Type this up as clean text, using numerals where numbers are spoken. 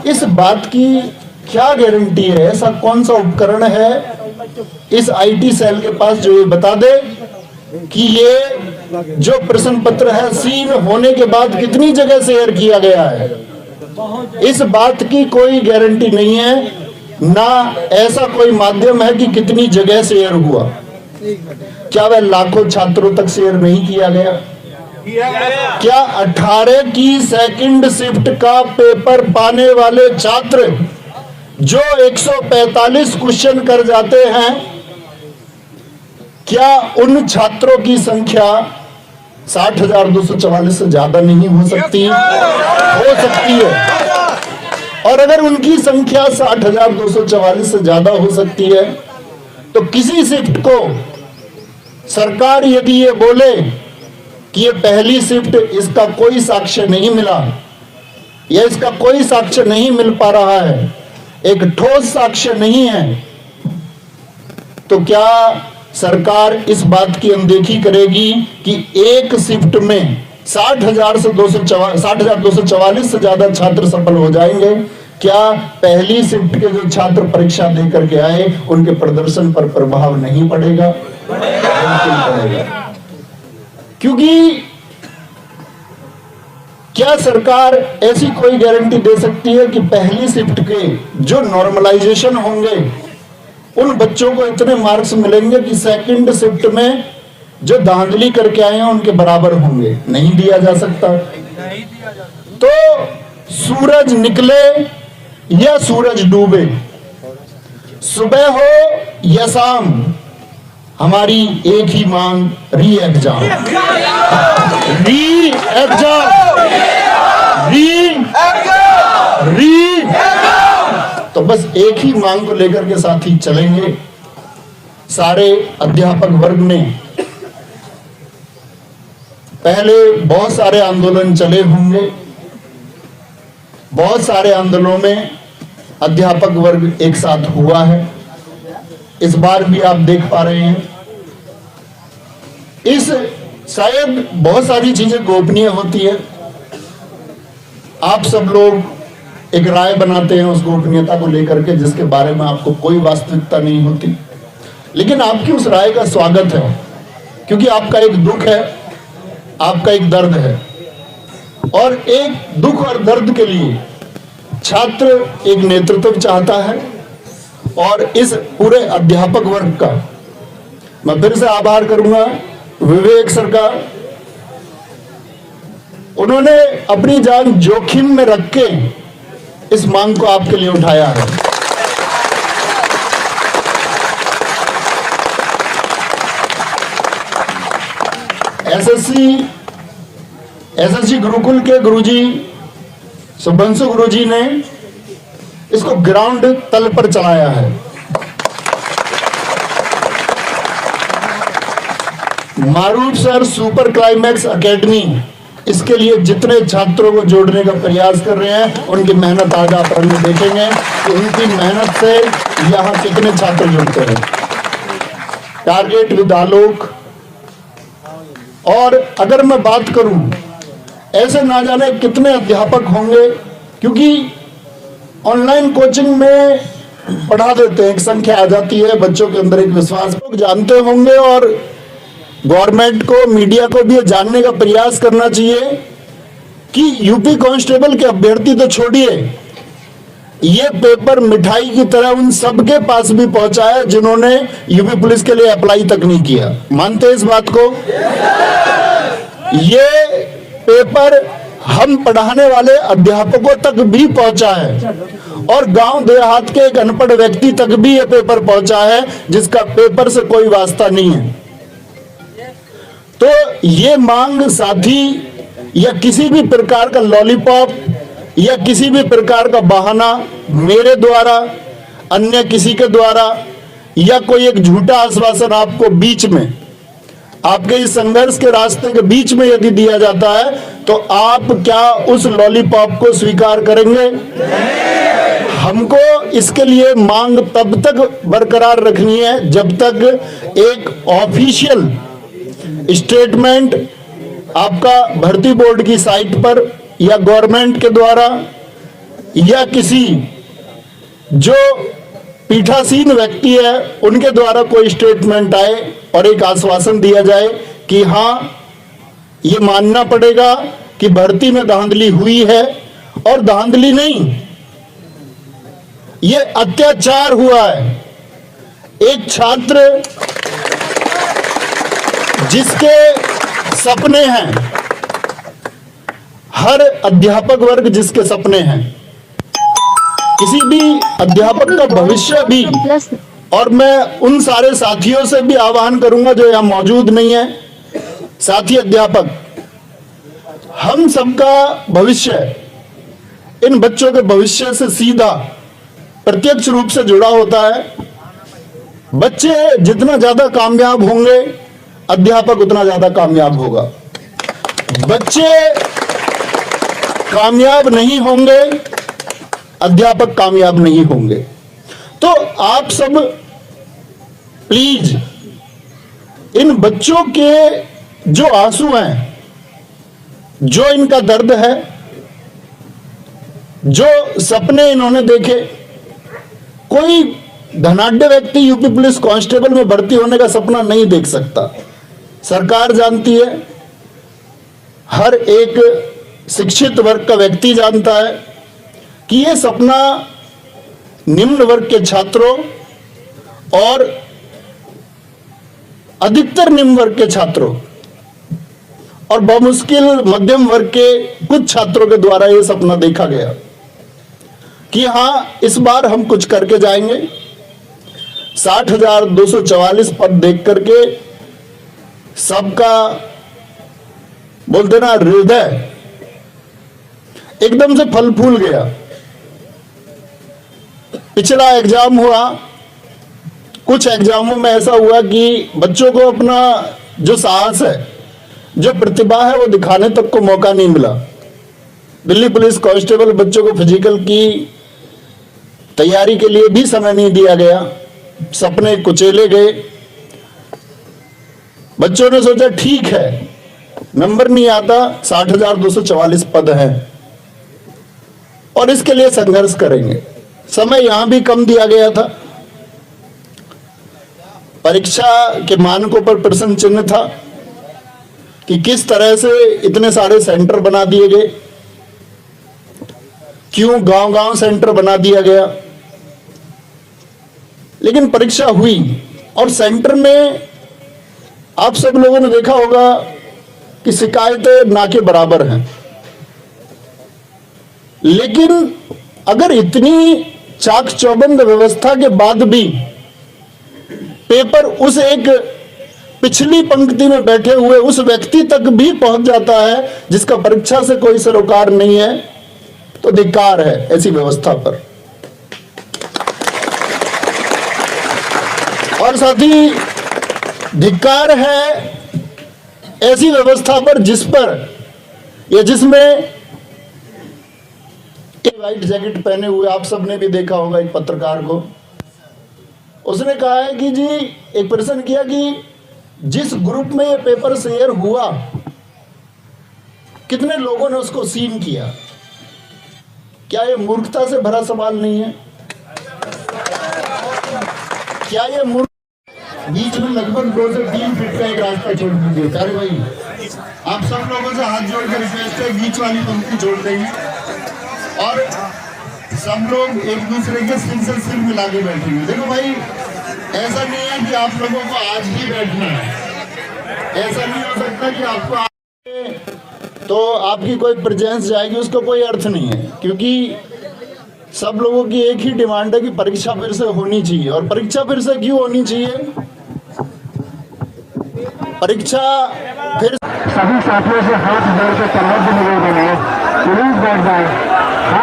इस बात की क्या गारंटी है, ऐसा कौन सा उपकरण है इस आईटी सेल के पास जो ये बता दे कि ये जो प्रश्न पत्र है सीन होने के बाद कितनी जगह शेयर किया गया है? इस बात की कोई गारंटी नहीं है, ना ऐसा कोई माध्यम है कि कितनी जगह शेयर हुआ। क्या वह लाखों छात्रों तक शेयर नहीं किया गया? क्या 18 की सेकंड शिफ्ट का पेपर पाने वाले छात्र जो 145 क्वेश्चन कर जाते हैं, क्या उन छात्रों की संख्या 60,244 से ज्यादा नहीं हो सकती? हो सकती है। और अगर उनकी संख्या 60,244 से ज्यादा हो सकती है तो किसी शिफ्ट को सरकार यदि ये बोले कि ये पहली शिफ्ट, इसका कोई साक्ष्य नहीं मिला या इसका कोई साक्ष्य नहीं मिल पा रहा है, एक ठोस साक्ष्य नहीं है, तो क्या सरकार इस बात की अनदेखी करेगी कि एक शिफ्ट में 60,244 से ज्यादा छात्र सफल हो जाएंगे? क्या पहली शिफ्ट के जो छात्र परीक्षा दे करके आए उनके प्रदर्शन पर प्रभाव नहीं पड़ेगा? पड़ेगा। क्योंकि क्या सरकार ऐसी कोई गारंटी दे सकती है कि पहली शिफ्ट के जो नॉर्मलाइजेशन होंगे उन बच्चों को इतने मार्क्स मिलेंगे कि सेकंड शिफ्ट में जो धांधली करके आए हैं उनके बराबर होंगे? नहीं दिया जा सकता। तो सूरज निकले या सूरज डूबे, सुबह हो या शाम, हमारी एक ही मांग, री एग्जाम, री एग्जाम, री। तो बस एक ही मांग को लेकर के साथ ही चलेंगे। सारे अध्यापक वर्ग ने पहले बहुत सारे आंदोलन चले होंगे, बहुत सारे आंदोलनों में अध्यापक वर्ग एक साथ हुआ है। इस बार भी आप देख पा रहे हैं, इस शायद बहुत सारी चीजें गोपनीय होती है, आप सब लोग एक राय बनाते हैं उस गोपनीयता को लेकर के जिसके बारे में आपको कोई वास्तविकता नहीं होती, लेकिन आपकी उस राय का स्वागत है, क्योंकि आपका एक दुख है, आपका एक दर्द है, और एक दुख और दर्द के लिए छात्र एक नेतृत्व चाहता है। और इस पूरे अध्यापक वर्ग का मैं फिर से आभार करूंगा विवेक सर का, उन्होंने अपनी जान जोखिम में रख के इस मांग को आपके लिए उठाया है। एसएससी गुरुकुल के गुरुजी सुबंशु गुरुजी ने इसको ग्राउंड तल पर चलाया है। मारूफ सर सुपर क्लाइमैक्स एकेडमी इसके लिए जितने छात्रों को जोड़ने का प्रयास कर रहे हैं, उनकी मेहनत आज आप रंग देखेंगे कि उनकी मेहनत से यहाँ कितने छात्र जुड़ते हैं। टारगेट विद आलोक। और अगर मैं बात करूं, ऐसे ना जाने कितने अध्यापक होंगे, क्योंकि ऑनलाइन कोचिंग में पढ़ा देते हैं, एक संख्या आ जाती है, बच्चों के अंदर एक विश्वास, लोग जानते होंगे और गवर्नमेंट को, मीडिया को भी जानने का प्रयास करना चाहिए कि यूपी कांस्टेबल के अभ्यर्थी तो छोड़िए, ये पेपर मिठाई की तरह उन सबके पास भी पहुंचा है जिन्होंने यूपी पुलिस के लिए अप्लाई तक नहीं किया। मानते हैं इस बात को? ये पेपर हम पढ़ाने वाले अध्यापकों तक भी पहुंचा है और गांव देहात के एक अनपढ़ व्यक्ति तक भी ये पेपर पहुंचा है जिसका पेपर से कोई वास्ता नहीं है। तो ये मांग साथी या किसी भी प्रकार का लॉलीपॉप या किसी भी प्रकार का बहाना मेरे द्वारा, अन्य किसी के द्वारा, या कोई एक झूठा आश्वासन आपको बीच में, आपके इस संघर्ष के रास्ते के बीच में यदि दिया जाता है तो आप क्या उस लॉलीपॉप को स्वीकार करेंगे? हमको इसके लिए मांग तब तक बरकरार रखनी है जब तक एक ऑफिशियल स्टेटमेंट आपका भर्ती बोर्ड की साइट पर या गवर्नमेंट के द्वारा या किसी जो पीठासीन व्यक्ति है उनके द्वारा कोई स्टेटमेंट आए और एक आश्वासन दिया जाए कि हाँ, ये मानना पड़ेगा कि भर्ती में धांधली हुई है, और धांधली नहीं, ये अत्याचार हुआ है। एक छात्र जिसके सपने हैं, हर अध्यापक वर्ग जिसके सपने हैं, किसी भी अध्यापक का भविष्य भी, और मैं उन सारे साथियों से भी आह्वान करूंगा जो यहां मौजूद नहीं है, साथी अध्यापक, हम सबका भविष्य इन बच्चों के भविष्य से सीधा प्रत्यक्ष रूप से जुड़ा होता है। बच्चे जितना ज्यादा कामयाब होंगे, अध्यापक उतना ज्यादा कामयाब होगा। बच्चे कामयाब नहीं होंगे, अध्यापक कामयाब नहीं होंगे। तो आप सब प्लीज इन बच्चों के जो आंसू हैं, जो इनका दर्द है, जो सपने इन्होंने देखे, कोई धनाढ्य व्यक्ति यूपी पुलिस कांस्टेबल में भर्ती होने का सपना नहीं देख सकता। सरकार जानती है, हर एक शिक्षित वर्ग का व्यक्ति जानता है कि यह सपना निम्न वर्ग के छात्रों और अधिकतर निम्न वर्ग के छात्रों और बमुश्किल मध्यम वर्ग के कुछ छात्रों के द्वारा यह सपना देखा गया कि हां, इस बार हम कुछ करके जाएंगे। 60,244 पद देख करके सबका बोलते ना हृदय एकदम से फल फूल गया। पिछला एग्जाम हुआ, कुछ एग्जामों में ऐसा हुआ कि बच्चों को अपना जो साहस है, जो प्रतिभा है, वो दिखाने तक को मौका नहीं मिला। दिल्ली पुलिस कांस्टेबल बच्चों को फिजिकल की तैयारी के लिए भी समय नहीं दिया गया, सपने कुचेले गए। बच्चों ने सोचा ठीक है, नंबर नहीं आता, 60,244 पद हैं और इसके लिए संघर्ष करेंगे। समय यहां भी कम दिया गया था, परीक्षा के मानकों पर प्रश्न चिन्ह था कि किस तरह से इतने सारे सेंटर बना दिए गए, क्यों गांव-गांव सेंटर बना दिया गया। लेकिन परीक्षा हुई और सेंटर में आप सब लोगों ने देखा होगा कि शिकायतें ना के बराबर हैं। लेकिन अगर इतनी चाक चौबंद व्यवस्था के बाद भी पेपर उस एक पिछली पंक्ति में बैठे हुए उस व्यक्ति तक भी पहुंच जाता है जिसका परीक्षा से कोई सरोकार नहीं है, तो धिक्कार है ऐसी व्यवस्था पर। और साथ ही धिक्कार है ऐसी व्यवस्था पर जिस पर या जिसमें एक व्हाइट जैकेट पहने हुए आप सबने भी देखा होगा एक पत्रकार को, उसने कहा है कि जी, एक प्रश्न किया कि जिस ग्रुप में ये पेपर शेयर हुआ कितने लोगों ने उसको सीन किया। क्या ये मूर्खता से भरा सवाल नहीं है? क्या ये मूर्ख बीच में लगभग 2 से 3 फीट का एक रास्ता छोड़ दीजिए। अरे भाई, आप सब लोगों से हाथ जोड़कर रिक्वेस्ट है, बीच वाली पंक्ति छोड़ देंगे और सब लोग एक दूसरे के सिर से सिर मिला के बैठेंगे। देखो भाई, ऐसा नहीं है कि आप लोगों को आज ही बैठना है, ऐसा नहीं हो सकता कि आपको तो आपकी कोई प्रेजेंस जाएगी, उसका कोई अर्थ नहीं है। क्योंकि सब लोगों की एक ही डिमांड है कि परीक्षा फिर से होनी चाहिए। और परीक्षा फिर से क्यों होनी चाहिए? परीक्षा फिर सभी साथियों से हाथ जोड़ के निवेदन है, प्लीज बैठ जाए।